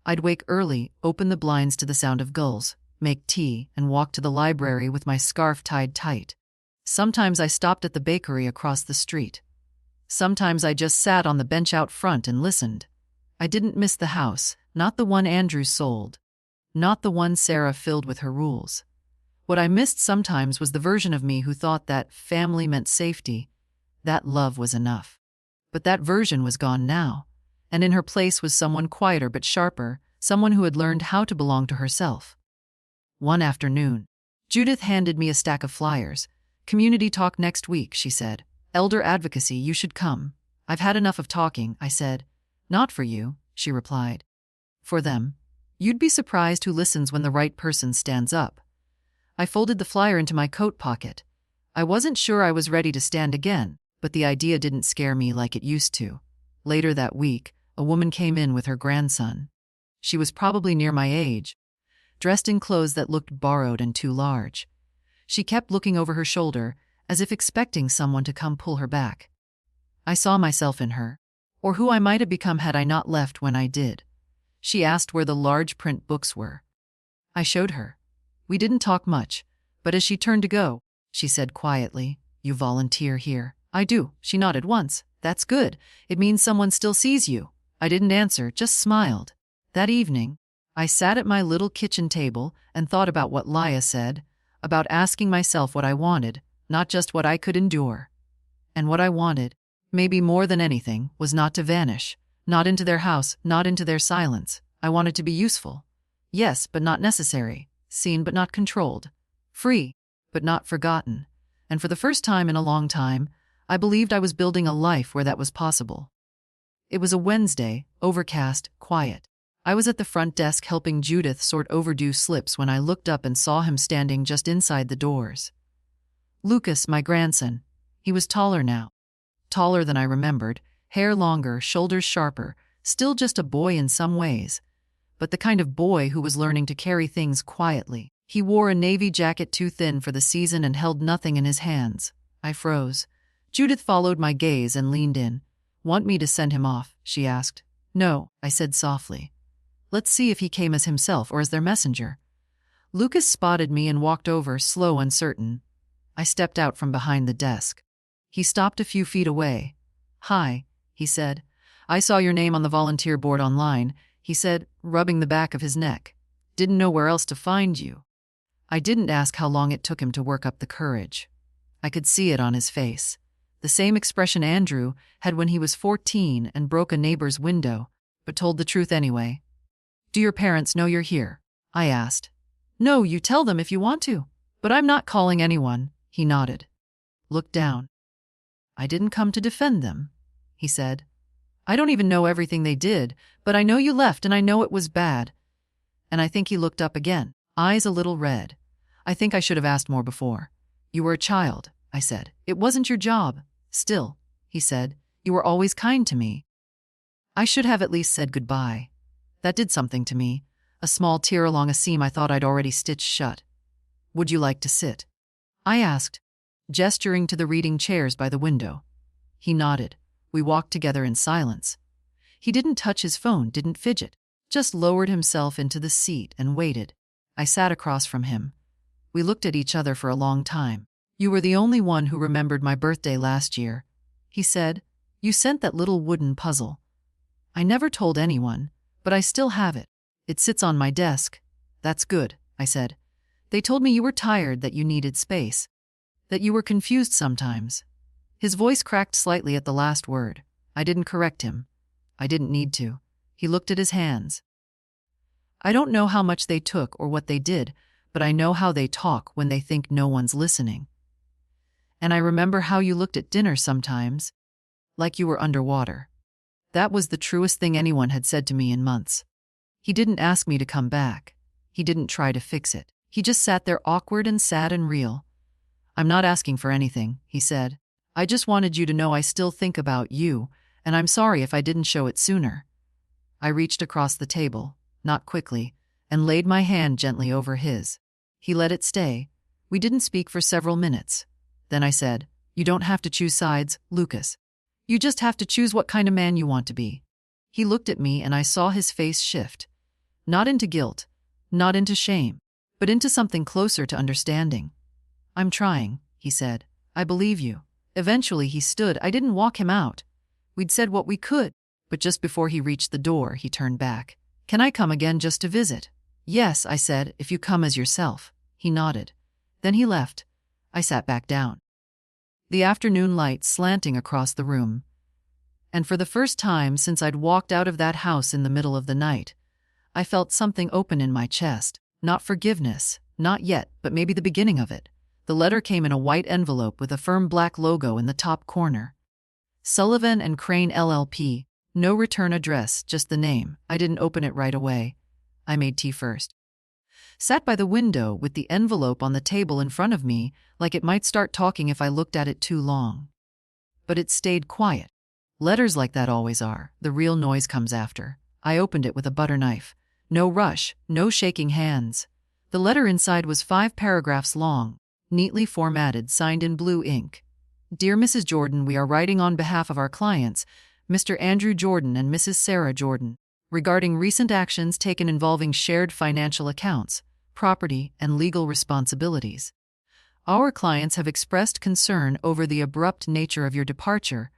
I'd wake early, open the blinds to the sound of gulls, make tea, and walk to the library with my scarf tied tight. Sometimes I stopped at the bakery across the street. Sometimes I just sat on the bench out front and listened. I didn't miss the house, not the one Andrew sold, not the one Sarah filled with her rules. What I missed sometimes was the version of me who thought that family meant safety, that love was enough. But that version was gone now, and in her place was someone quieter but sharper, someone who had learned how to belong to herself. One afternoon, Judith handed me a stack of flyers. Community talk next week, she said. Elder advocacy, you should come. I've had enough of talking, I said. Not for you, she replied. For them. You'd be surprised who listens when the right person stands up. I folded the flyer into my coat pocket. I wasn't sure I was ready to stand again, but the idea didn't scare me like it used to. Later that week, a woman came in with her grandson. She was probably near my age, dressed in clothes that looked borrowed and too large. She kept looking over her shoulder, as if expecting someone to come pull her back. I saw myself in her, or who I might have become had I not left when I did. She asked where the large print books were. I showed her. We didn't talk much, But as she turned to go, she said quietly, "You volunteer here?" "I do." She nodded once. "That's good. It means someone still sees you." I didn't answer, just smiled. That evening, I sat at my little kitchen table and thought about what Laya said, about asking myself what I wanted, not just what I could endure. And what I wanted, maybe more than anything, was not to vanish, not into their house, not into their silence. I wanted to be useful. Yes, but not necessary. Seen but not controlled. Free, but not forgotten. And for the first time in a long time, I believed I was building a life where that was possible. It was a Wednesday, overcast, quiet. I was at the front desk helping Judith sort overdue slips when I looked up and saw him standing just inside the doors. Lucas, my grandson. He was taller now. Taller than I remembered, hair longer, shoulders sharper, still just a boy in some ways. But the kind of boy who was learning to carry things quietly. He wore a navy jacket too thin for the season and held nothing in his hands. I froze. Judith followed my gaze and leaned in. "Want me to send him off?" she asked. "No," I said softly. "Let's see if he came as himself or as their messenger." Lucas spotted me and walked over, slow, uncertain. I stepped out from behind the desk. He stopped a few feet away. "Hi," he said. "I saw your name on the volunteer board online," he said, rubbing the back of his neck. "Didn't know where else to find you." I didn't ask how long it took him to work up the courage. I could see it on his face. The same expression Andrew had when he was 14 and broke a neighbor's window, but told the truth anyway. "Do your parents know you're here?" I asked. "No, you tell them if you want to. But I'm not calling anyone," he nodded. Looked down. "I didn't come to defend them," he said. "I don't even know everything they did, but I know you left and I know it was bad." And I think he looked up again, eyes a little red. "I think I should have asked more before." "You were a child," I said. "It wasn't your job." "Still," he said, "you were always kind to me." I should have at least said goodbye. That did something to me, a small tear along a seam I thought I'd already stitched shut. "Would you like to sit?" I asked, gesturing to the reading chairs by the window. He nodded. We walked together in silence. He didn't touch his phone, didn't fidget, just lowered himself into the seat and waited. I sat across from him. We looked at each other for a long time. "You were the only one who remembered my birthday last year," he said. "You sent that little wooden puzzle. I never told anyone, but I still have it. It sits on my desk." "That's good," I said. "They told me you were tired, that you needed space, that you were confused sometimes." His voice cracked slightly at the last word. I didn't correct him. I didn't need to. He looked at his hands. "I don't know how much they took or what they did, but I know how they talk when they think no one's listening. And I remember how you looked at dinner sometimes, like you were underwater." That was the truest thing anyone had said to me in months. He didn't ask me to come back. He didn't try to fix it. He just sat there awkward and sad and real. "I'm not asking for anything," he said. "I just wanted you to know I still think about you, and I'm sorry if I didn't show it sooner." I reached across the table, not quickly, and laid my hand gently over his. He let it stay. We didn't speak for several minutes. Then I said, "You don't have to choose sides, Lucas. You just have to choose what kind of man you want to be." He looked at me and I saw his face shift. Not into guilt, not into shame, but into something closer to understanding. "I'm trying," he said. "I believe you." Eventually he stood. I didn't walk him out. We'd said what we could, but just before he reached the door, he turned back. "Can I come again just to visit?" "Yes," I said, "if you come as yourself." He nodded. Then he left. I sat back down. The afternoon light slanting across the room. And for the first time since I'd walked out of that house in the middle of the night, I felt something open in my chest. Not forgiveness, not yet, but maybe the beginning of it. The letter came in a white envelope with a firm black logo in the top corner. Sullivan and Crane LLP, no return address, just the name. I didn't open it right away. I made tea first. Sat by the window with the envelope on the table in front of me, like it might start talking if I looked at it too long. But it stayed quiet. Letters like that always are. The real noise comes after. I opened it with a butter knife. No rush, no shaking hands. The letter inside was 5 paragraphs long, neatly formatted, signed in blue ink. "Dear Mrs. Jordan, we are writing on behalf of our clients, Mr. Andrew Jordan and Mrs. Sarah Jordan, regarding recent actions taken involving shared financial accounts, property, and legal responsibilities. Our clients have expressed concern over the abrupt nature of your departure,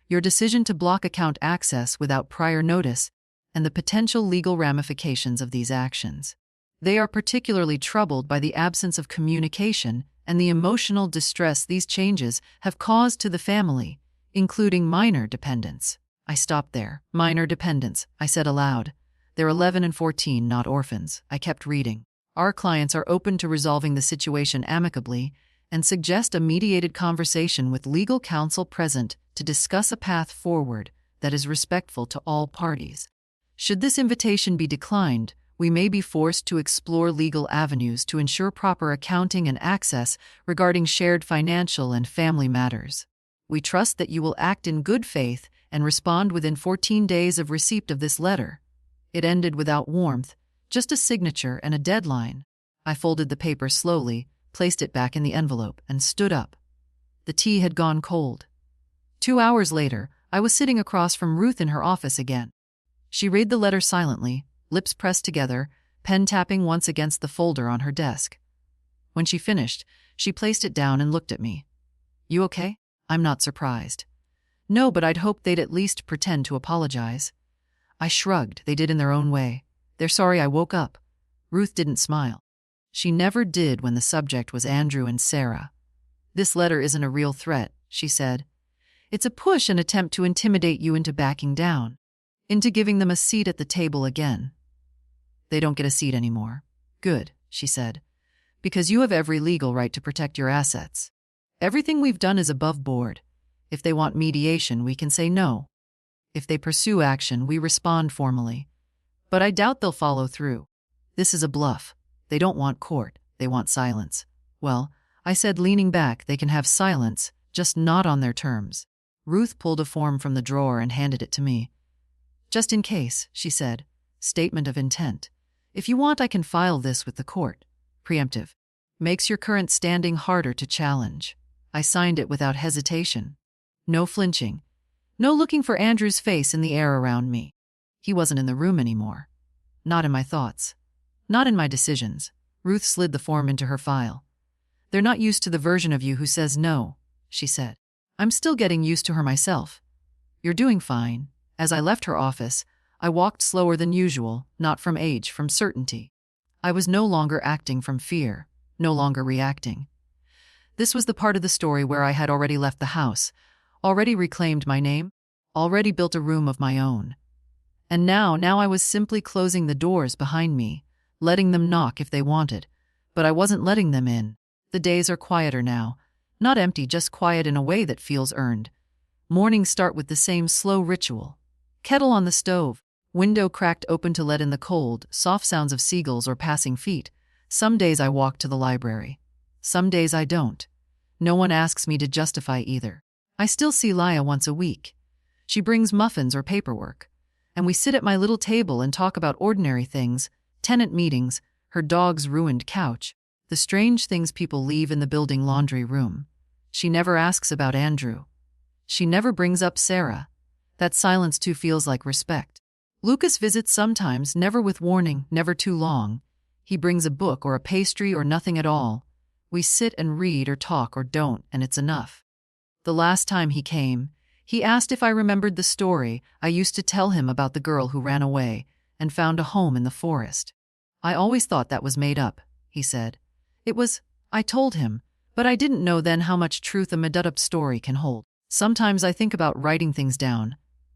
your decision to block account access without prior notice, and the potential legal ramifications of these actions. They are particularly troubled by the absence of communication and the emotional distress these changes have caused to the family, including minor dependents. I stopped there. Minor dependents, I said aloud. They're 11 and 14, not orphans. I kept reading. Our clients are open to resolving the situation amicably and suggest a mediated conversation with legal counsel present to discuss a path forward that is respectful to all parties. Should this invitation be declined, we may be forced to explore legal avenues to ensure proper accounting and access regarding shared financial and family matters. We trust that you will act in good faith and respond within 14 days of receipt of this letter. It ended without warmth, just a signature and a deadline. I folded the paper slowly, placed it back in the envelope, and stood up. The tea had gone cold. 2 hours later, I was sitting across from Ruth in her office again. She read the letter silently, lips pressed together, pen tapping once against the folder on her desk. When she finished, she placed it down and looked at me. "You okay?" I'm not surprised. "No, but I'd hoped they'd at least pretend to apologize." I shrugged. They did in their own way. "They're sorry I woke up." Ruth didn't smile. She never did when the subject was Andrew and Sarah. "This letter isn't a real threat," she said. "It's a push and attempt to intimidate you into backing down, into giving them a seat at the table again." "They don't get a seat anymore." "Good," she said, "because you have every legal right to protect your assets. Everything we've done is above board. If they want mediation, we can say no. If they pursue action, we respond formally. But I doubt they'll follow through. This is a bluff. They don't want court, they want silence." "Well," I said, leaning back, "they can have silence, just not on their terms." Ruth pulled a form from the drawer and handed it to me. "Just in case," she said. "Statement of intent. If you want, I can file this with the court. Preemptive. Makes your current standing harder to challenge." I signed it without hesitation. No flinching. No looking for Andrew's face in the air around me. He wasn't in the room anymore. Not in my thoughts. Not in my decisions. Ruth slid the form into her file. "They're not used to the version of you who says no," she said. "I'm still getting used to her myself." "You're doing fine." As I left her office, I walked slower than usual, not from age, from certainty. I was no longer acting from fear, no longer reacting. This was the part of the story where I had already left the house, already reclaimed my name, already built a room of my own. And now I was simply closing the doors behind me, letting them knock if they wanted, but I wasn't letting them in. The days are quieter now, not empty, just quiet in a way that feels earned. Mornings start with the same slow ritual. Kettle on the stove, window cracked open to let in the cold, soft sounds of seagulls or passing feet. Some days I walk to the library. Some days I don't. No one asks me to justify either. I still see Laya once a week. She brings muffins or paperwork, and we sit at my little table and talk about ordinary things, tenant meetings, her dog's ruined couch, the strange things people leave in the building laundry room. She never asks about Andrew. She never brings up Sarah. That silence too feels like respect. Lucas visits sometimes, never with warning, never too long. He brings a book or a pastry or nothing at all. We sit and read or talk or don't, and it's enough. The last time he came, he asked if I remembered the story I used to tell him about the girl who ran away and found a home in the forest. "I always thought that was made up," he said. "It was," I told him, but I didn't know then how much truth a made-up story can hold. Sometimes I think about writing things down.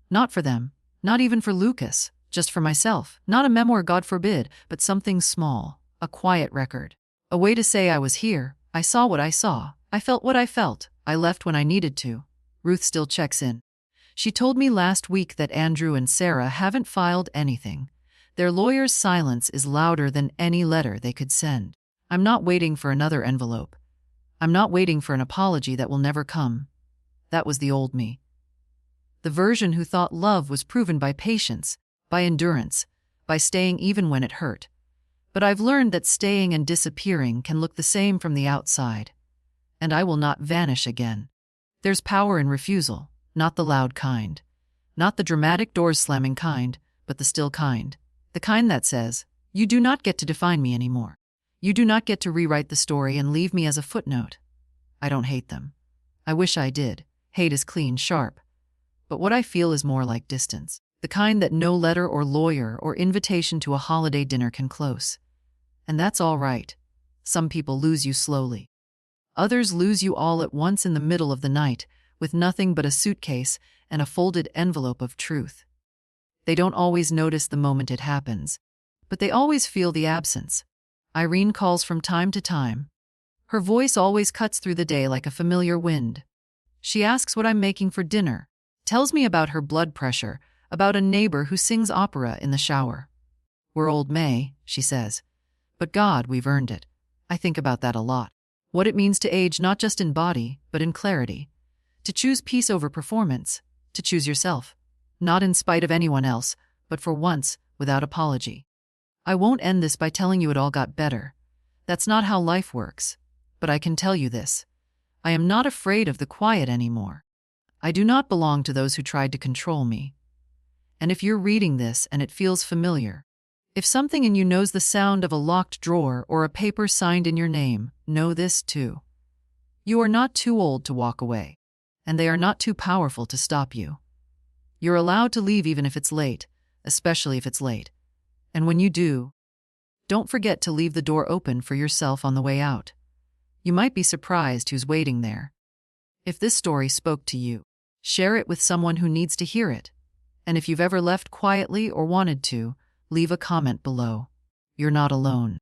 Not for them, not even for Lucas, just for myself. Not a memoir, God forbid, but something small, a quiet record. A way to say I was here, I saw what I saw, I felt what I felt, I left when I needed to. Ruth still checks in. She told me last week that Andrew and Sarah haven't filed anything. Their lawyer's silence is louder than any letter they could send. I'm not waiting for another envelope. I'm not waiting for an apology that will never come. That was the old me. The version who thought love was proven by patience, by endurance, by staying even when it hurt. But I've learned that staying and disappearing can look the same from the outside. And I will not vanish again. There's power in refusal, not the loud kind. Not the dramatic doors-slamming kind, but the still kind. The kind that says, "You do not get to define me anymore. You do not get to rewrite the story and leave me as a footnote. I don't hate them. I wish I did. Hate is clean, sharp. But what I feel is more like distance. The kind that no letter or lawyer or invitation to a holiday dinner can close. And that's all right. Some people lose you slowly. Others lose you all at once in the middle of the night, with nothing but a suitcase and a folded envelope of truth. They don't always notice the moment it happens, but they always feel the absence. Irene calls from time to time. Her voice always cuts through the day like a familiar wind. She asks what I'm making for dinner, tells me about her blood pressure, about a neighbor who sings opera in the shower. We're old May, she says. But God, we've earned it. I think about that a lot. What it means to age not just in body, but in clarity. To choose peace over performance. To choose yourself. Not in spite of anyone else, but for once, without apology. I won't end this by telling you it all got better. That's not how life works. But I can tell you this. I am not afraid of the quiet anymore. I do not belong to those who tried to control me. And if you're reading this and it feels familiar, if something in you knows the sound of a locked drawer or a paper signed in your name, know this too. You are not too old to walk away, and they are not too powerful to stop you. You're allowed to leave even if it's late, especially if it's late. And when you do, don't forget to leave the door open for yourself on the way out. You might be surprised who's waiting there. If this story spoke to you, share it with someone who needs to hear it. And if you've ever left quietly or wanted to, leave a comment below. You're not alone.